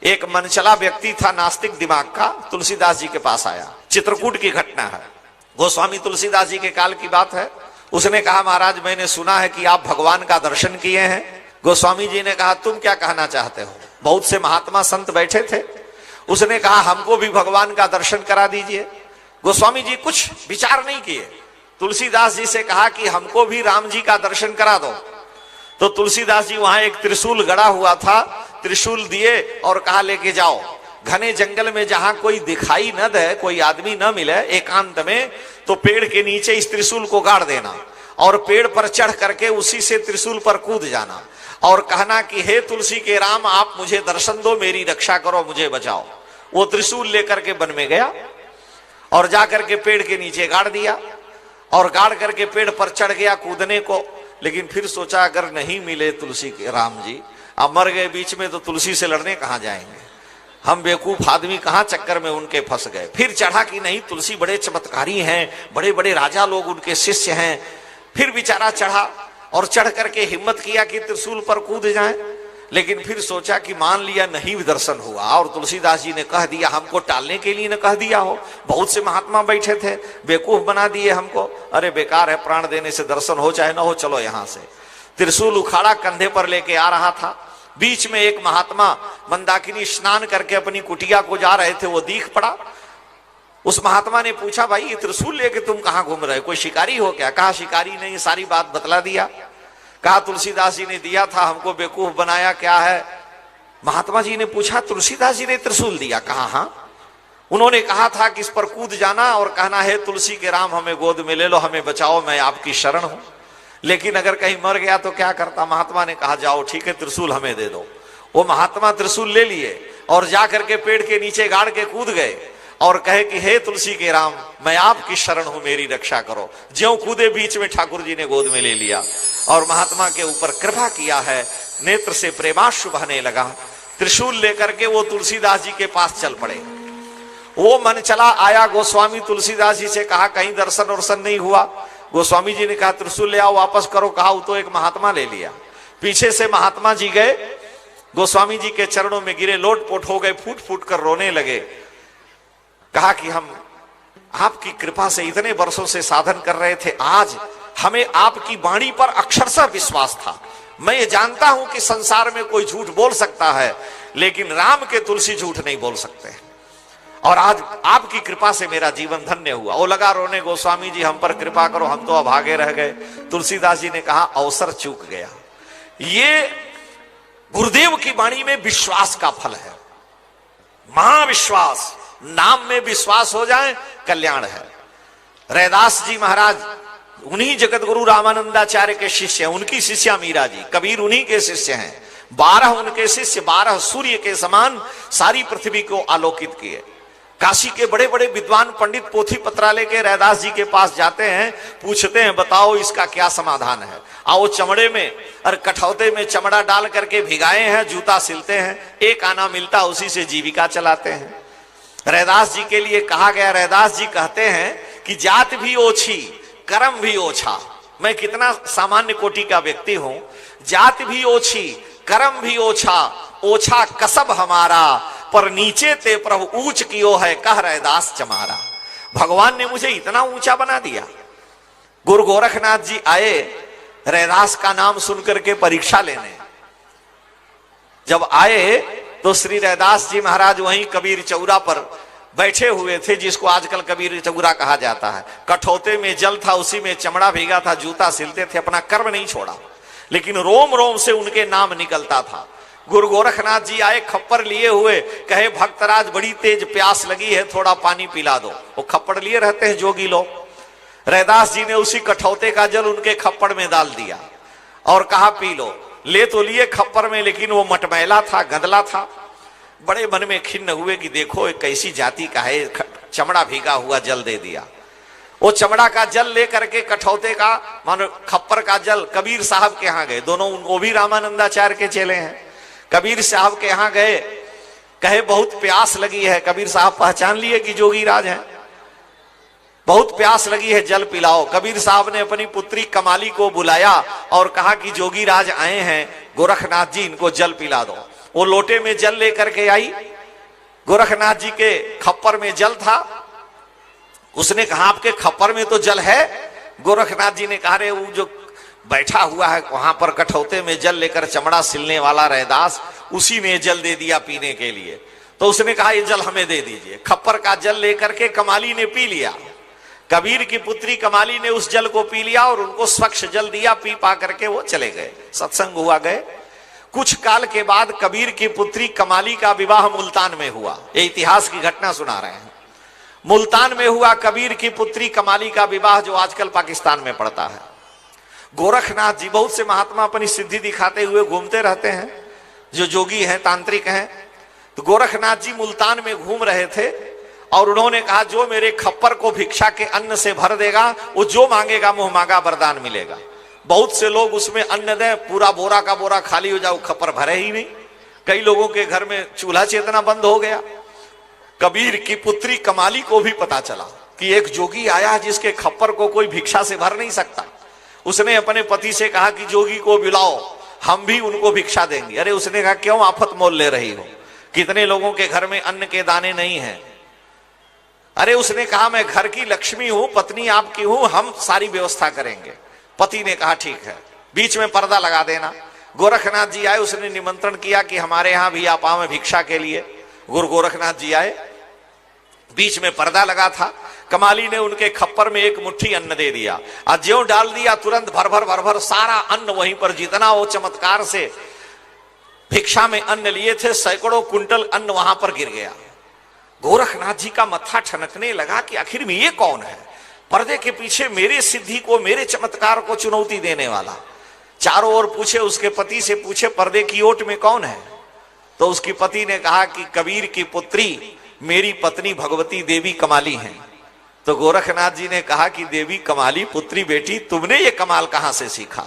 एक मनचला व्यक्ति था, नास्तिक दिमाग का, तुलसीदास जी के पास आया। चित्रकूट की घटना है, गोस्वामी तुलसीदास जी के काल की बात है। उसने कहा, महाराज मैंने सुना है कि आप भगवान का दर्शन किए हैं। गोस्वामी जी ने कहा, तुम क्या कहना चाहते हो? बहुत से महात्मा संत बैठे थे। उसने कहा, हमको भी भगवान का दर्शन करा दीजिए। गोस्वामी जी कुछ विचार नहीं किए, तुलसीदास जी से कहा कि हमको भी राम जी का दर्शन करा दो। तो तुलसीदास जी वहां एक त्रिशूल गड़ा हुआ था, त्रिशूल दिए और कहा लेके जाओ। घने जंगल में जहां कोई दिखाई न दे, कोई आदमी न मिले, एकांत में, तो पेड़ के नीचे इस त्रिशूल को गाड़ देना और पेड़ पर चढ़ करके उसी से त्रिशूल पर कूद जाना और कहना कि हे तुलसी के राम, आप मुझे दर्शन दो, मेरी रक्षा करो, मुझे बचाओ। वो त्रिशूल लेकर के वन में गया और जाकर के पेड़ के नीचे गाड़ दिया और गाड़ करके पेड़ पर चढ़ गया कूदने को। लेकिन फिर सोचा, अगर नहीं मिले तुलसी के राम जी, अब मर गए बीच में, तो तुलसी से लड़ने कहां जाएंगे? हम बेवकूफ आदमी कहां चक्कर में उनके फंस गए। फिर चढ़ा कि नहीं, तुलसी बड़े चमत्कारी हैं, बड़े बड़े राजा लोग उनके शिष्य हैं। फिर बेचारा चढ़ा और चढ़ करके हिम्मत किया कि त्रिशूल पर कूद जाए। लेकिन फिर सोचा कि मान लिया नहीं भी दर्शन हुआ और तुलसीदास जी ने कह दिया, हमको टालने के लिए न कह दिया हो, बहुत से महात्मा बैठे थे, बेवकूफ बना दिए हमको। अरे बेकार है, प्राण देने से दर्शन हो चाहे ना हो, चलो यहां से। त्रिशूल उखाड़ा, कंधे पर लेके आ रहा था। बीच में एक महात्मा मंदाकिनी स्नान करके अपनी कुटिया को जा रहे थे, वो दिख पड़ा। उस महात्मा ने पूछा, भाई ये त्रिशूल लेके तुम कहां घूम रहे हो, कोई शिकारी हो क्या? कहा शिकारी नहीं, सारी बात बतला दिया। कहा तुलसीदास जी ने दिया था, हमको बेवकूफ बनाया, क्या है? महात्मा जी ने पूछा, तुलसीदास जी ने त्रिशूल दिया? कहा हाँ। उन्होंने कहा था कि इस पर कूद जाना और कहना है तुलसी के राम, हमें गोद में ले लो, हमें बचाओ, मैं आपकी शरण हूं। लेकिन अगर कहीं मर गया तो क्या करता? महात्मा ने कहा, जाओ ठीक है, त्रिशूल हमें दे दो। वो महात्मा त्रिशूल ले लिए और जाकर के पेड़ के नीचे गाड़ के कूद गए और कहे कि हे तुलसी के राम, मैं आपकी शरण हूं, मेरी रक्षा करो। ज्यों कूदे बीच में ठाकुर जी ने गोद में ले लिया और महात्मा के ऊपर कृपा किया है, नेत्र से प्रेमाश्रु बहने लगा। त्रिशूल लेकर के वो तुलसीदास जी के पास चल पड़े। वो मन चला आया, गोस्वामी तुलसीदास जी से कहा, कहीं दर्शन वर्शन नहीं हुआ। गोस्वामी जी ने कहा, त्रिशूल ले आओ, वापस करो। कहा, वो तो एक महात्मा ले लिया। पीछे से महात्मा जी गए, गोस्वामी जी के चरणों में गिरे, लोटपोट हो गए, फूट फूट कर रोने लगे। कहा कि हम आपकी कृपा से इतने वर्षों से साधन कर रहे थे, आज हमें आपकी वाणी पर अक्षरशः विश्वास था। मैं ये जानता हूं कि संसार में कोई झूठ बोल सकता है, लेकिन राम के तुलसी झूठ नहीं बोल सकते, और आज आपकी कृपा से मेरा जीवन धन्य हुआ। वो लगा रोने, गोस्वामी जी हम पर कृपा करो, हम तो अभागे रह गए। तुलसीदास जी ने कहा, अवसर चूक गया। ये गुरुदेव की वाणी में विश्वास का फल है, महाविश्वास। नाम में विश्वास हो जाए, कल्याण है। रैदास जी महाराज उन्हीं जगत गुरु रामानंदाचार्य के शिष्य हैं, उनकी शिष्या मीरा जी। कबीर उन्हीं के शिष्य हैं। 12 उनके शिष्य, 12 सूर्य के समान सारी पृथ्वी को आलोकित किए। काशी के बड़े बड़े विद्वान पंडित पोथी पत्रालय के रैदास जी के पास जाते हैं, पूछते हैं, बताओ इसका क्या समाधान है। आओ चमड़े में और कठौते में चमड़ा डाल करके भिगाए हैं, जूता सिलते हैं, एक आना मिलता, उसी से जीविका चलाते हैं। रैदास जी के लिए कहा गया, रैदास जी कहते हैं कि जात भी ओछी, कर्म भी ओछा। मैं कितना सामान्य कोटि का व्यक्ति हूं, जात भी ओछी, कर्म भी ओछा, ओछा कसब हमारा, पर नीचे ते प्रभु ऊंच कियो है, कह रैदास चमारा। भगवान ने मुझे इतना ऊंचा बना दिया। गुरु गोरखनाथ जी आए रैदास का नाम सुनकर के परीक्षा लेने। जब आए तो श्री रैदास जी महाराज वहीं कबीर चौरा पर बैठे हुए थे, जिसको आजकल कबीर चौरा कहा जाता है। कठौते में जल था, उसी में चमड़ा भीगा था, जूता सिलते थे, अपना कर्म नहीं छोड़ा, लेकिन रोम रोम से उनके नाम निकलता था। गुरु गोरखनाथ जी आए खप्पर लिए हुए, कहे भक्तराज बड़ी तेज प्यास लगी है, थोड़ा पानी पिला दो। वो खप्पर लिए रहते हैं जोगी लोग। रैदास जी ने उसी कठौते का जल उनके खप्पड़ में डाल दिया और कहा पी लो। ले तो लिए खप्पर में, लेकिन वो मटमैला था, गंदला था। बड़े मन में खिन्न हुए कि देखो एक कैसी जाति का है, चमड़ा भीगा हुआ जल दे दिया। वो चमड़ा का जल लेकर के कठौते का मानो खप्पर का जल कबीर साहब के यहाँ गए। दोनों वो भी रामानंदाचार्य के चेले हैं। कबीर साहब के यहाँ गए, कहे बहुत प्यास लगी है। कबीर साहब पहचान लिए कि जोगी राज हैं। बहुत प्यास लगी है, जल पिलाओ। कबीर साहब ने अपनी पुत्री कमाली को बुलाया और कहा कि जोगी राज आए हैं, गोरखनाथ जी इनको जल पिला दो। वो लोटे में जल लेकर के आई। गोरखनाथ जी के खप्पर में जल था। उसने कहा आपके खप्पर में तो जल है। गोरखनाथ जी ने कहा रे वो जो बैठा हुआ है वहां पर कठौते में जल लेकर चमड़ा सिलने वाला रैदास, उसी ने जल दे दिया पीने के लिए। तो उसने कहा ये जल हमें दे दीजिए। खप्पर का जल लेकर के कमाली ने पी लिया। कबीर की पुत्री कमाली ने उस जल को पी लिया और उनको स्वच्छ जल दिया। पी पा करके वो चले गए, सत्संग हुआ गए। कुछ काल के बाद कबीर की पुत्री कमाली का विवाह मुल्तान में हुआ। ये इतिहास की घटना सुना रहे हैं। मुल्तान में हुआ कबीर की पुत्री कमाली का विवाह, जो आजकल पाकिस्तान में पड़ता है। गोरखनाथ जी बहुत से महात्मा अपनी सिद्धि दिखाते हुए घूमते रहते हैं, जो जोगी हैं, तांत्रिक हैं। तो गोरखनाथ जी मुल्तान में घूम रहे थे और उन्होंने कहा जो मेरे खप्पर को भिक्षा के अन्न से भर देगा, वो जो मांगेगा मुंह मांगा वरदान मिलेगा। बहुत से लोग उसमें अन्न दें, पूरा बोरा का बोरा खाली हो जाओ, खप्पर भरे ही नहीं। कई लोगों के घर में चूल्हा चेतना बंद हो गया। कबीर की पुत्री कमाली को भी पता चला कि एक जोगी आया जिसके खप्पर को कोई भिक्षा से भर नहीं सकता। उसने अपने पति से कहा कि जोगी को बुलाओ, हम भी उनको भिक्षा देंगे। अरे उसने कहा क्यों आफत मोल ले रही हो, कितने लोगों के घर में अन्न के दाने नहीं हैं। अरे उसने कहा मैं घर की लक्ष्मी हूं, पत्नी आपकी हूं, हम सारी व्यवस्था करेंगे। पति ने कहा ठीक है, बीच में पर्दा लगा देना। गोरखनाथ जी आए, उसने निमंत्रण किया कि हमारे यहां भी आप आए भिक्षा के लिए। गुरु गोरखनाथ जी आए, बीच में पर्दा लगा था। कमाली ने उनके खप्पर में एक मुट्ठी अन्न दे दिया और ज्यों डाल दिया तुरंत भर भर सारा अन्न वहीं पर, जितना वो चमत्कार से भिक्षा में अन्न लिए थे, सैकड़ों कुंटल अन्न वहां पर गिर गया। गोरखनाथ जी का मत्था ठनकने लगा कि आखिर में ये कौन है, पर्दे के पीछे मेरे सिद्धि को, मेरे चमत्कार को चुनौती देने वाला। चारों ओर पूछे, उसके पति से पूछे पर्दे की ओट में कौन है। तो उसकी पति ने कहा कि कबीर की पुत्री मेरी पत्नी भगवती देवी कमाली हैं। तो गोरखनाथ जी ने कहा कि देवी कमाली पुत्री बेटी तुमने ये कमाल कहां से सीखा,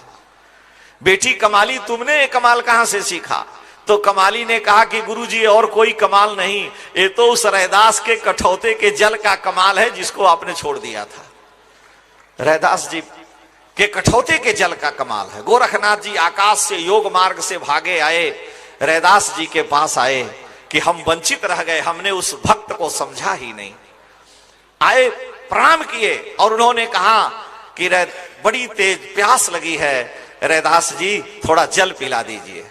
बेटी कमाली तुमने ये कमाल कहां से सीखा। तो कमाली ने कहा कि गुरुजी और कोई कमाल नहीं, ये तो उस रैदास के कठौते के जल का कमाल है जिसको आपने छोड़ दिया था। रैदास जी के कठौते के जल का कमाल है। गोरखनाथ जी आकाश से योग मार्ग से भागे आए, रैदास जी के पास आए कि हम वंचित रह गए, हमने उस भक्त को समझा ही नहीं। आए, प्रणाम किए और उन्होंने कहा कि बड़ी तेज प्यास लगी है, रैदास जी थोड़ा जल पिला दीजिए।